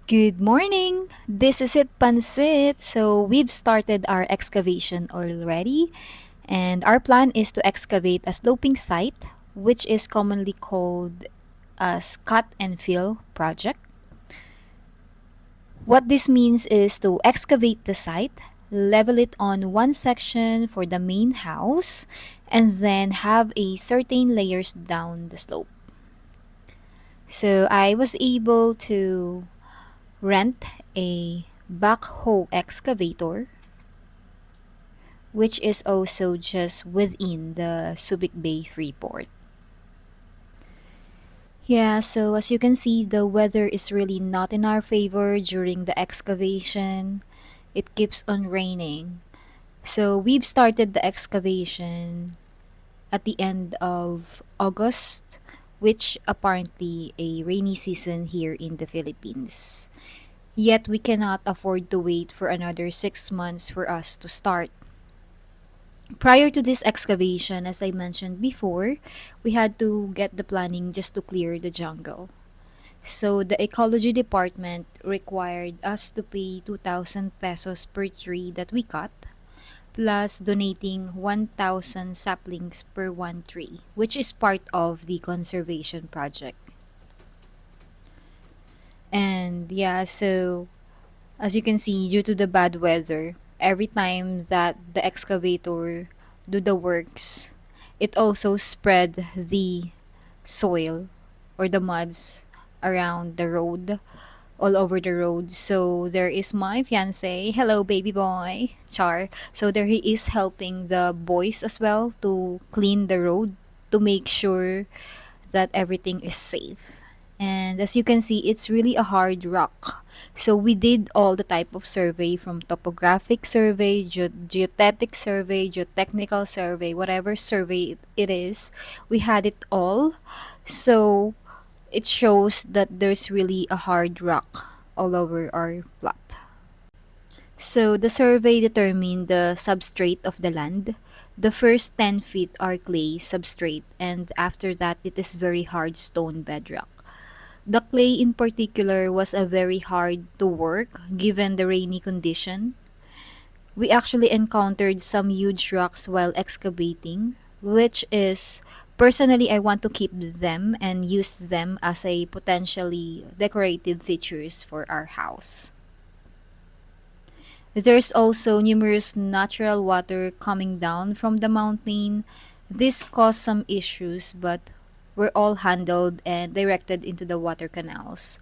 Good morning! This is it, Pansit. So, we've started our excavation already, and our plan is to excavate a sloping site, which is commonly called as cut and fill project. What this means is to excavate the site, level it on one section for the main house, and then have a certain layers down the slope. So, I was able to rent a backhoe excavator, which is also just within the Subic Bay Freeport. Yeah, so as you can see, the weather is really not in our favor during the excavation. It keeps on raining. So we've started the excavation at the end of August, which apparently a rainy season here in the Philippines. Yet we cannot afford to wait for another 6 months for us to start. Prior to this excavation, as I mentioned before, we had to get the planning just to clear the jungle. So the ecology department required us to pay 2,000 pesos per tree that we cut, plus donating 1,000 saplings per one tree, which is part of the conservation project. And yeah, so as you can see, due to the bad weather, every time that the excavator do the works, it also spread the soil or the muds around the road, all over the road. So there is my fiance. Hello, baby boy, Char. So there he is helping the boys as well to clean the road to make sure that everything is safe. And as you can see, it's really a hard rock. So we did all the type of survey from topographic survey, geodetic survey, geotechnical survey, whatever survey it is, we had it all. So it shows that there's really a hard rock all over our plot. So the survey determined the substrate of the land. The first 10 feet are clay substrate, and after that it is very hard stone bedrock. The clay in particular was a very hard to work given the rainy condition. We actually encountered some huge rocks while excavating, which is personally I want to keep them and use them as a potentially decorative features for our house. There's also numerous natural water coming down from the mountain. This caused some issues, but were all handled and directed into the water canals.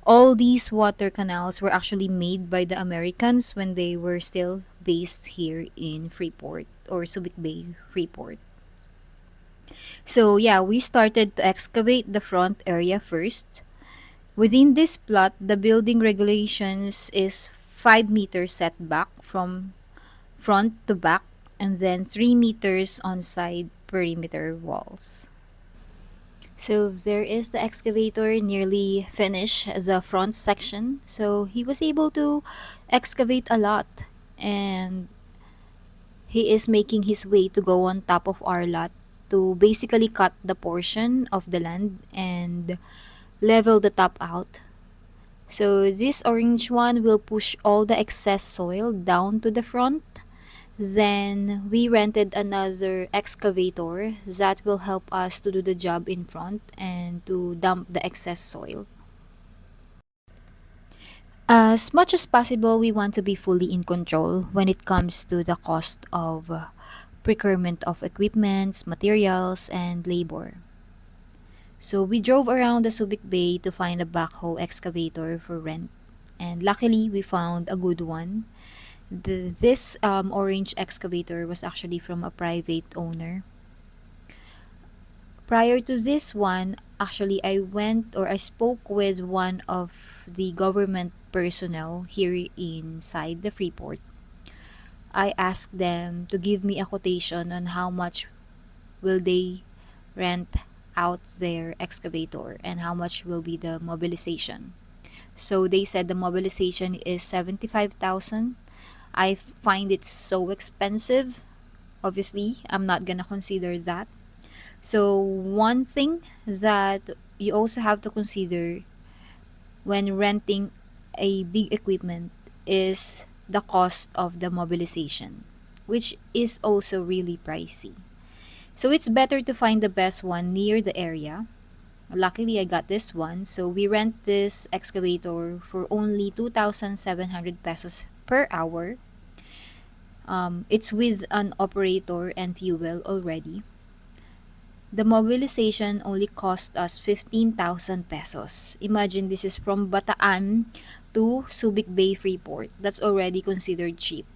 All these water canals were actually made by the Americans when they were still based here in Freeport or Subic Bay Freeport. So yeah, we started to excavate the front area first. Within this plot, the building regulations is 5 meters setback from front to back and then 3 meters on side perimeter walls. So there is the excavator nearly finished the front section. So he was able to excavate a lot, and he is making his way to go on top of our lot to basically cut the portion of the land and level the top out. So this orange one will push all the excess soil down to the front. Then we rented another excavator that will help us to do the job in front and to dump the excess soil. As much as possible, we want to be fully in control when it comes to the cost of procurement of equipments, materials, and labor. So we drove around the Subic Bay to find a backhoe excavator for rent. And luckily, we found a good one. This orange excavator was actually from a private owner. Prior to this one, actually, I went or I spoke with one of the government personnel here inside the Freeport. I asked them to give me a quotation on how much will they rent out their excavator and how much will be the mobilization. So they said the mobilization is 75,000. I find it so expensive. Obviously, I'm not gonna consider that. So one thing that you also have to consider when renting a big equipment is the cost of the mobilization, which is also really pricey. So it's better to find the best one near the area. Luckily, I got this one. So we rent this excavator for only 2,700 pesos per hour. It's with an operator and fuel already. The mobilization only cost us 15,000 pesos. Imagine this is from Bataan to Subic Bay Freeport. That's already considered cheap,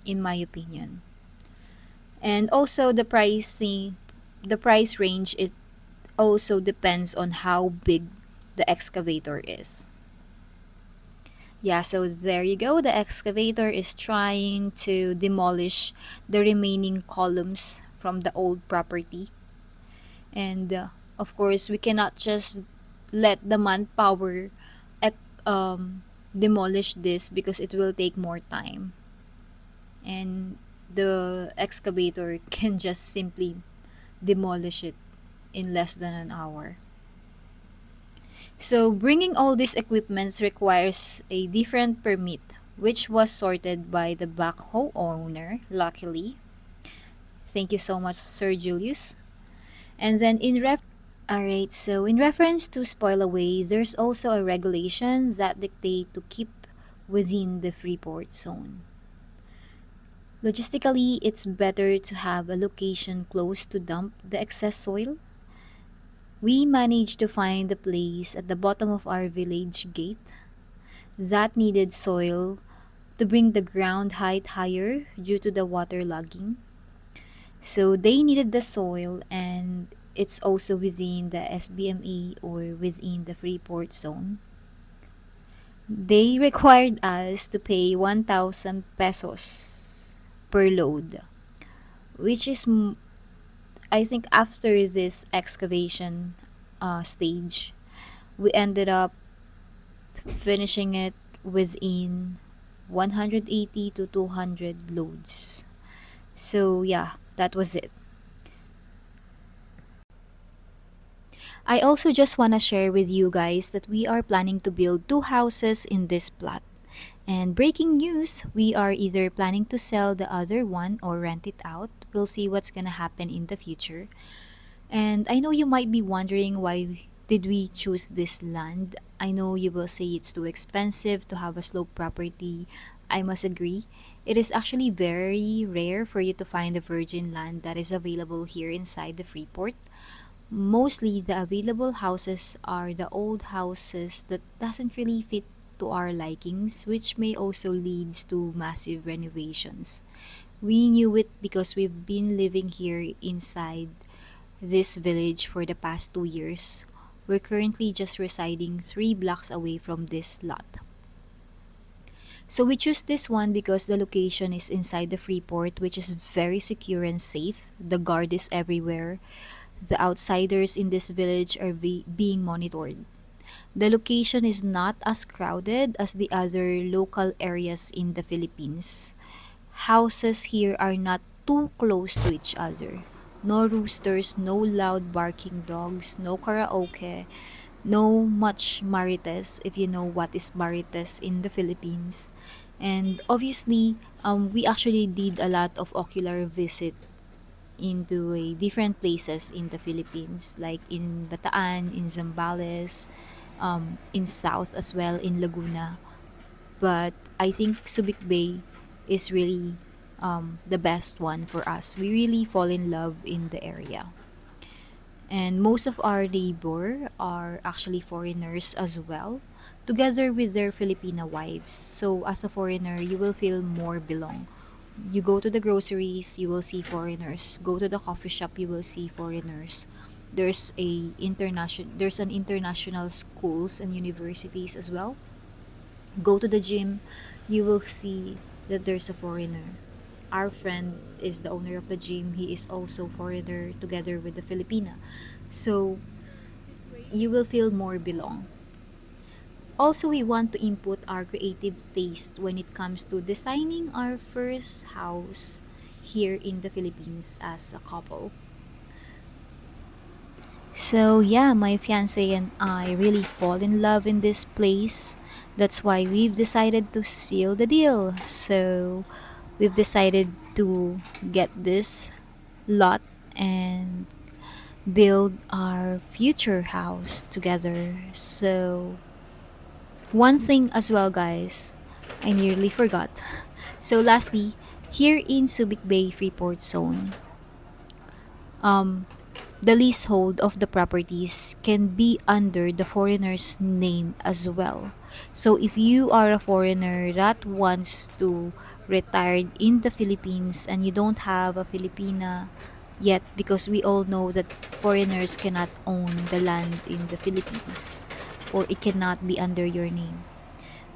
in my opinion. And also the price range, it also depends on how big the excavator is. Yeah, so there you go. The excavator is trying to demolish the remaining columns from the old property. And of course, we cannot just let the manpower ec- um, demolish this because it will take more time. And the excavator can just simply demolish it in less than an hour. So bringing all these equipments requires a different permit, which was sorted by the backhoe owner, luckily. Thank you so much, Sir Julius. And then Alright, so in reference to spoil away, there's also a regulation that dictate to keep within the freeport zone. Logistically, it's better to have a location close to dump the excess soil. We managed to find a place at the bottom of our village gate that needed soil to bring the ground height higher due to the water logging. So they needed the soil, and it's also within the SBMA or within the Freeport zone. They required us to pay 1,000 pesos per load, which is, I think, after this excavation stage, we ended up finishing it within 180 to 200 loads. So, yeah, that was it. I also just want to share with you guys that we are planning to build two houses in this plot. And breaking news, we are either planning to sell the other one or rent it out. We'll see what's going to happen in the future. And I know you might be wondering why did we choose this land? I know you will say it's too expensive to have a slope property. I must agree. It is actually very rare for you to find a virgin land that is available here inside the Freeport. Mostly the available houses are the old houses that doesn't really fit to our likings, which may also leads to massive renovations. We knew it because we've been living here inside this village for the past 2 years. We're currently just residing 3 blocks away from this lot. So we choose this one because the location is inside the Freeport, which is very secure and safe. The guard is everywhere. The outsiders in this village are being monitored. The location is not as crowded as the other local areas in the Philippines. Houses here are not too close to each other. No roosters, no loud barking dogs, no karaoke, no much marites, if you know what is marites in the Philippines. And obviously, we actually did a lot of ocular visit into a different places in the Philippines, like in Bataan, in Zambales, in South as well, in Laguna. But I think Subic Bay is really the best one for us. We really fall in love in the area. And most of our neighbor are actually foreigners as well, together with their Filipina wives. So as a foreigner, you will feel more belong. You go to the groceries, you will see foreigners. Go to the coffee shop, you will see foreigners. There's an international schools and universities as well. Go to the gym, you will see that there's a foreigner. Our friend is the owner of the gym. He is also foreigner together with the Filipina. So you will feel more belong. Also, we want to input our creative taste when it comes to designing our first house here in the Philippines as a couple. So yeah, my fiance and I really fall in love in this place. That's why we've decided to seal the deal. So we've decided to get this lot and build our future house together. So one thing as well, guys, I nearly forgot. So lastly, here in Subic Bay Freeport Zone, um the leasehold of the properties can be under the foreigner's name as well. So if you are a foreigner that wants to retire in the Philippines and you don't have a Filipina yet, because we all know that foreigners cannot own the land in the Philippines or it cannot be under your name.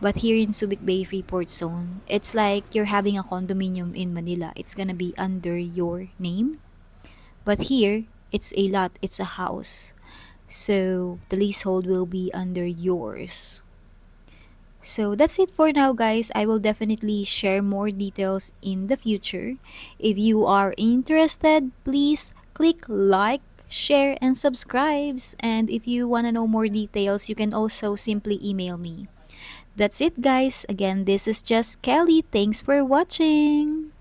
But here in Subic Bay Freeport Zone, it's like you're having a condominium in Manila. It's gonna be under your name, but here, it's a lot, it's a house. So the leasehold will be under yours. So that's it for now, guys. I will definitely share more details in the future. If you are interested, please click like, share, and subscribes. And if you want to know more details, you can also simply email me. That's it, guys. Again, this is just Kelly. Thanks for watching.